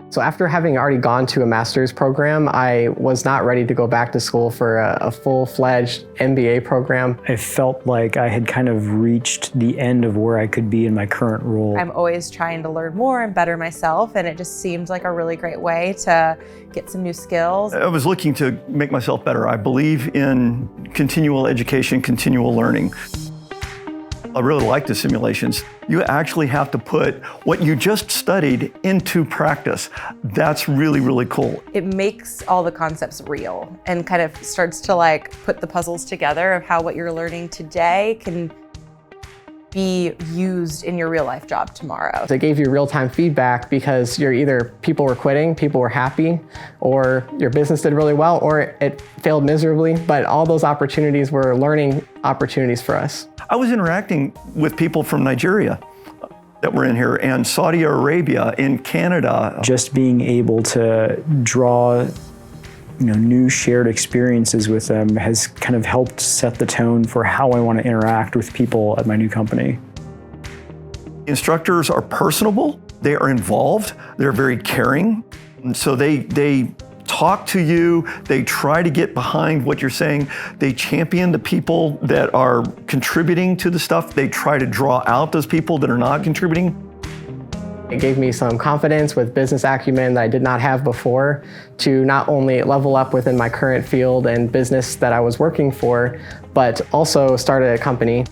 So after having already gone to a master's program, I was not ready to go back to school for a full-fledged MBA program. I felt like I had kind of reached the end of where I could be in my current role. I'm always trying to learn more and better myself, and it just seemed like a really great way to get some new skills. I was looking to make myself better. I believe in continual education, continual learning. I really like the simulations. You actually have to put what you just studied into practice. That's really, really cool. It makes all the concepts real and kind of starts to put the puzzles together of how what you're learning today can be used in your real life job tomorrow. It gave you real-time feedback because you're either people were quitting, people were happy, or your business did really well, or it failed miserably. But all those opportunities were learning opportunities for us. I was interacting with people from Nigeria that were in here, and Saudi Arabia, in Canada. Just being able to draw new shared experiences with them has kind of helped set the tone for how I want to interact with people at my new company. Instructors are personable, they are involved, they're very caring, and so they talk to you, they try to get behind what you're saying, they champion the people that are contributing to the stuff, they try to draw out those people that are not contributing. It gave me some confidence with business acumen that I did not have before to not only level up within my current field and business that I was working for, but also start a company.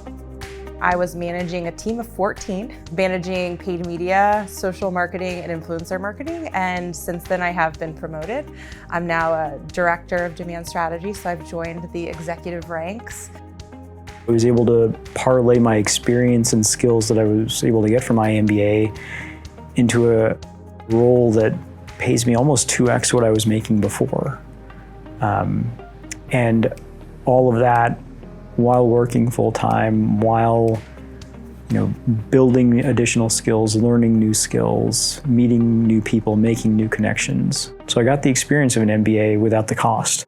I was managing a team of 14, managing paid media, social marketing, and influencer marketing. And since then I have been promoted. I'm now a director of demand strategy, so I've joined the executive ranks. I was able to parlay my experience and skills that I was able to get from my MBA into a role that pays me almost 2x what I was making before. And all of that while working full-time, while building additional skills, learning new skills, meeting new people, making new connections. So I got the experience of an MBA without the cost.